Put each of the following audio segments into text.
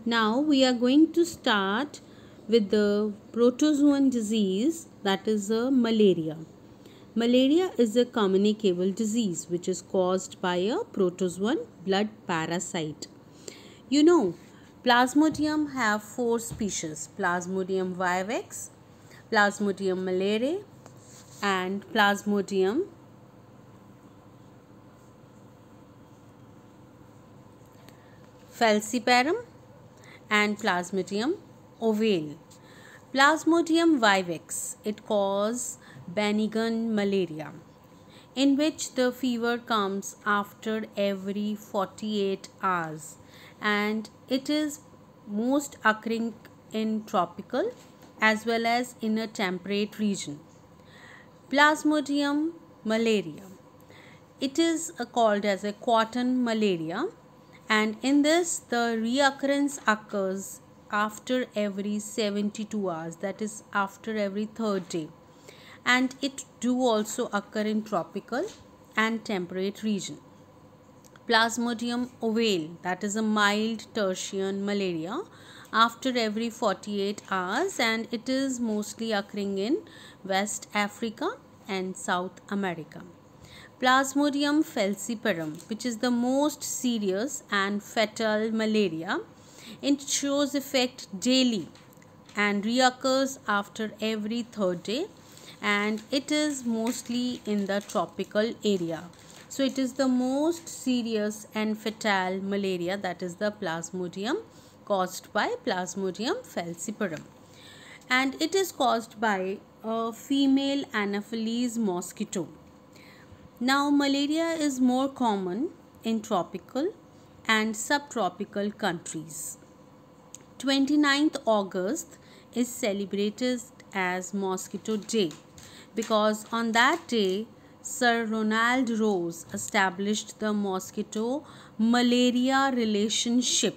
Now we are going to start with the protozoan disease, that is malaria. Malaria is a communicable disease which is caused by a protozoan blood parasite. You know, Plasmodium have four species: Plasmodium vivax, Plasmodium malariae, and Plasmodium falciparum and Plasmodium ovale. Plasmodium vivax, it causes Benign malaria, in which the fever comes after every 48 hours, and it is most occurring in tropical as well as in a temperate region. Plasmodium malaria, it is called as a quartan malaria, and in this the reoccurrence occurs after every 72 hours, that is after every third day, and it do also occur in tropical and temperate region. Plasmodium ovale, that is a mild tertian malaria after every 48 hours, and it is mostly occurring in West Africa and South America. Plasmodium falciparum, which is the most serious and fatal malaria, it shows effect daily and reoccurs after every third day, and it is mostly in the tropical area. So it is the most serious and fatal malaria, that is the Plasmodium, caused by Plasmodium falciparum, and it is caused by a female Anopheles mosquito. Now malaria is more common in tropical and subtropical countries. 29th August is celebrated as Mosquito Day because on that day Sir Ronald Rose established the mosquito malaria relationship.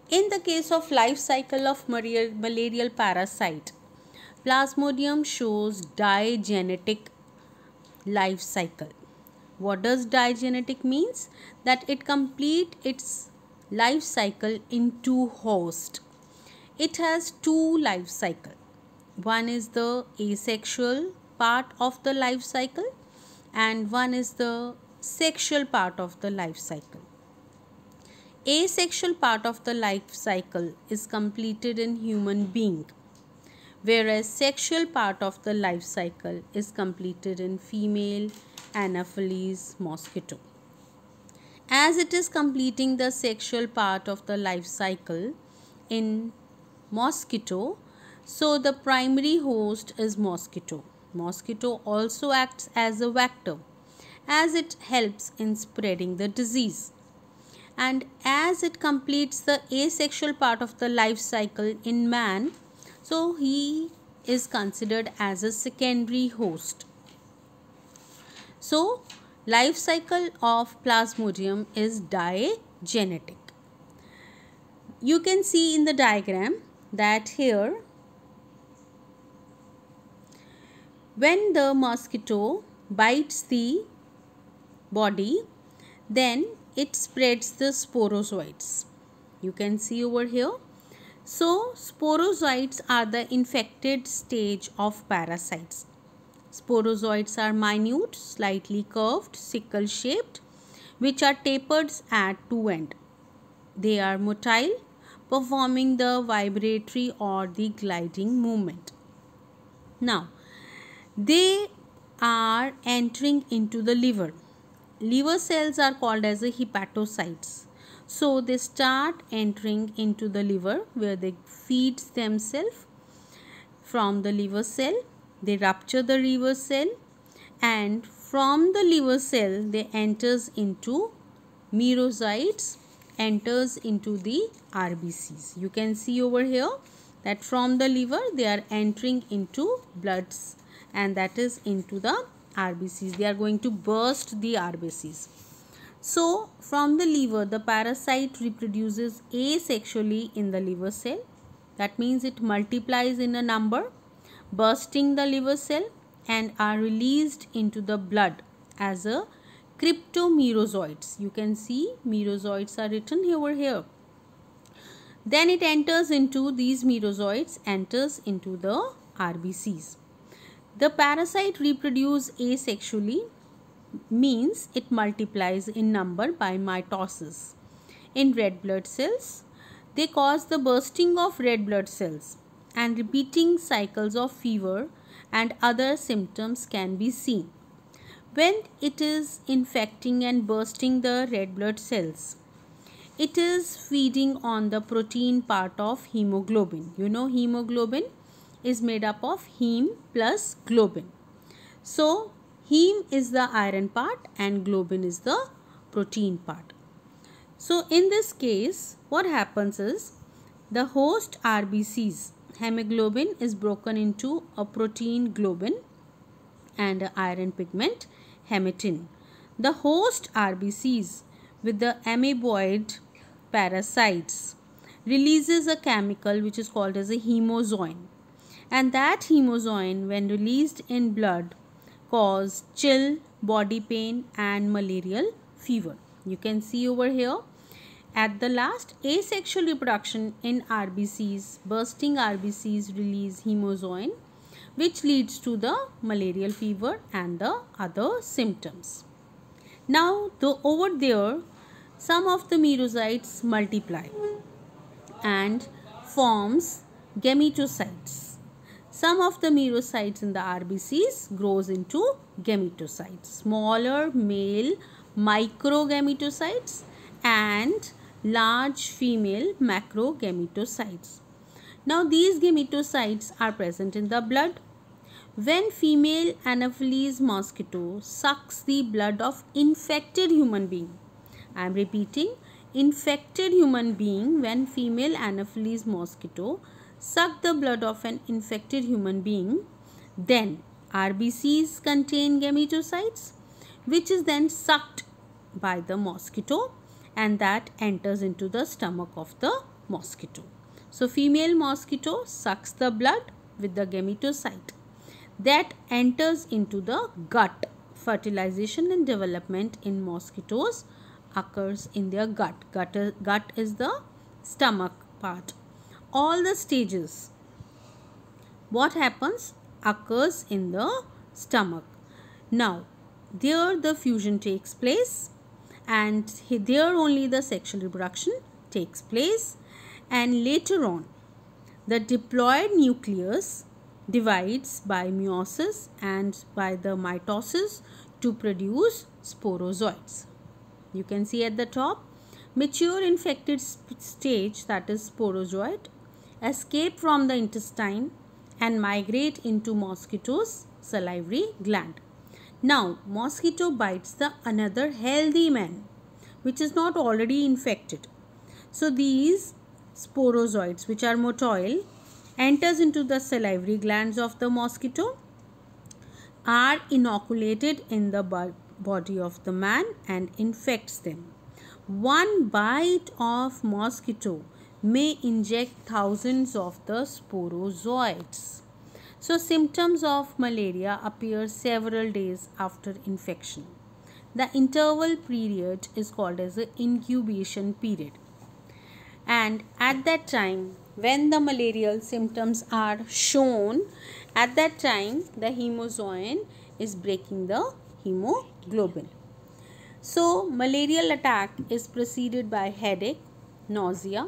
In the case of life cycle of malarial parasite, Plasmodium shows digenetic life cycle. What does digenetic means? That it complete its life cycle in two hosts. It has two life cycle. One is the asexual part of the life cycle and one is the sexual part of the life cycle. Asexual part of the life cycle is completed in human being, whereas sexual part of the life cycle is completed in female Anopheles mosquito. As it is completing the sexual part of the life cycle in mosquito, so the primary host is mosquito. Mosquito also acts as a vector as it helps in spreading the disease. And as it completes the asexual part of the life cycle in man, so he is considered as a secondary host. So life cycle of Plasmodium is digenetic. You can see in the diagram that here when the mosquito bites the body, then it spreads the sporozoites. You can see over here. So sporozoites are the infected stage of parasites. Sporozoites are minute, slightly curved, sickle shaped, which are tapered at two ends. They are motile, performing the vibratory or the gliding movement. Now, they are entering into the liver. Liver cells are called as the hepatocytes. So they start entering into the liver where they feed themselves from the liver cell. They rupture the liver cell, and from the liver cell they enters into merocytes, enters into the RBCs. You can see over here that from the liver they are entering into bloods, and that is into the RBCs. They are going to burst the RBCs. So from the liver the parasite reproduces asexually in the liver cell. That means it multiplies in a number, bursting the liver cell, and are released into the blood as a cryptomerozoites. You can see merozoites are written over here. Then it enters into these merozoites, enters into the RBCs. The parasite reproduces asexually, means it multiplies in number by mitosis. In red blood cells, they cause the bursting of red blood cells, and repeating cycles of fever and other symptoms can be seen. When it is infecting and bursting the red blood cells, it is feeding on the protein part of hemoglobin. You know, hemoglobin is made up of heme plus globin. So, heme is the iron part and globin is the protein part. So, in this case, what happens is the host RBCs, hemoglobin is broken into a protein globin and a iron pigment hemetin. The host RBCs with the amoeboid parasites releases a chemical which is called as a hemozoin, and that hemozoin, when released in blood, cause chill, body pain and malarial fever. You can see over here at the last, asexual reproduction in RBCs, bursting RBCs release hemozoin, which leads to the malarial fever and the other symptoms. Now, over there, some of the merozoites multiply and forms gametocytes. Some of the merocytes in the RBCs grows into gametocytes, smaller male microgametocytes and large female macrogametocytes. Now, these gametocytes are present in the blood. When female Anopheles mosquito sucks the blood of infected human being, I am repeating, infected human being, when female Anopheles mosquito suck the blood of an infected human being, then RBCs contain gametocytes, which is then sucked by the mosquito, and that enters into the stomach of the mosquito. So, female mosquito sucks the blood with the gametocyte that enters into the gut. Fertilization and development in mosquitoes occurs in their gut. Gut is the stomach part. All the stages, what happens, occurs in the stomach. Now, there the fusion takes place, and there only the sexual reproduction takes place, and later on the diploid nucleus divides by meiosis and by the mitosis to produce sporozoites. You can see at the top, mature infected stage, that is sporozoite, escape from the intestine and migrate into mosquito's salivary gland. Now, mosquito bites the another healthy man which is not already infected. So, these sporozoites, which are motile, enters into the salivary glands of the mosquito, are inoculated in the body of the man and infects them. One bite of mosquito may inject thousands of the sporozoites. So, symptoms of malaria appear several days after infection. The interval period is called as the incubation period. And at that time, when the malarial symptoms are shown, at that time the hemozoin is breaking the hemoglobin. So, malarial attack is preceded by headache, nausea,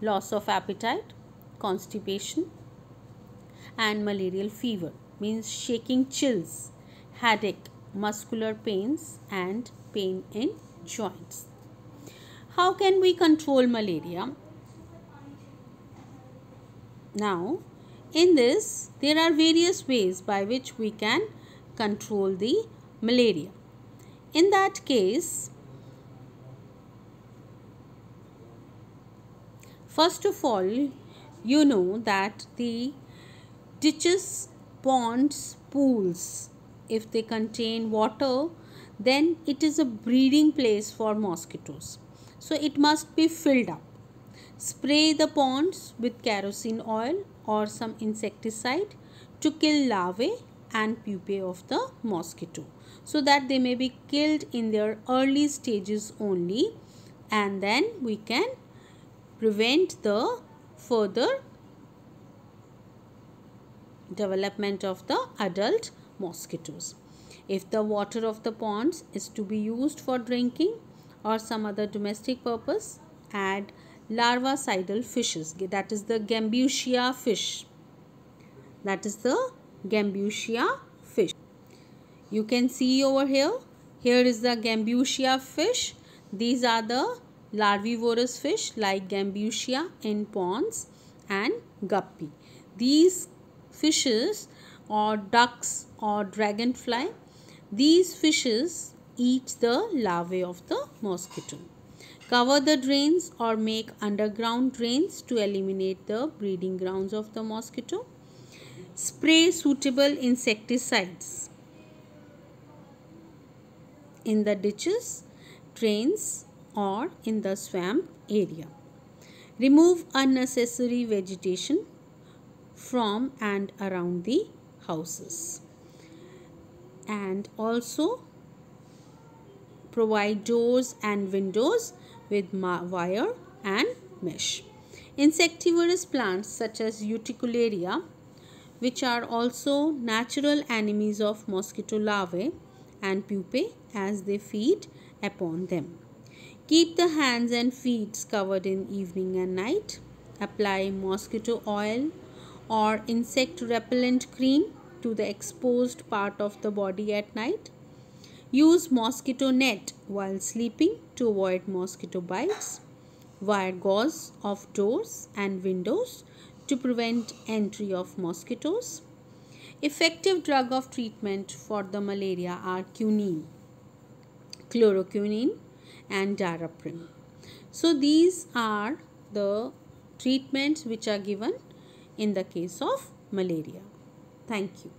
loss of appetite, constipation and malarial fever, means shaking, chills, headache, muscular pains and pain in joints. How can we control malaria? Now, in this, there are various ways by which we can control the malaria. In that case, first of all, you know that the ditches, ponds, pools, if they contain water, then it is a breeding place for mosquitoes. So, it must be filled up. Spray the ponds with kerosene oil or some insecticide to kill larvae and pupae of the mosquito, so that they may be killed in their early stages only, and then we can prevent the further development of the adult mosquitoes. If the water of the ponds is to be used for drinking or some other domestic purpose, add larvacidal fishes, that is the Gambusia fish. That is the Gambusia fish. You can see over here. Here is the Gambusia fish. These are the larvivorous fish like Gambusia in ponds and guppy. These fishes or ducks or dragonfly, these fishes eat the larvae of the mosquito. Cover the drains or make underground drains to eliminate the breeding grounds of the mosquito. Spray suitable insecticides in the ditches, drains or in the swamp area. Remove unnecessary vegetation from and around the houses. And also provide doors and windows with wire and mesh. Insectivorous plants such as Utricularia, which are also natural enemies of mosquito larvae and pupae as they feed upon them. Keep the hands and feet covered in evening and night. Apply mosquito oil or insect repellent cream to the exposed part of the body at night. Use mosquito net while sleeping to avoid mosquito bites. Wire gauze of doors and windows to prevent entry of mosquitoes. Effective drug of treatment for the malaria are quinine, chloroquine and daraprim. So these are the treatments which are given in the case of malaria. Thank you.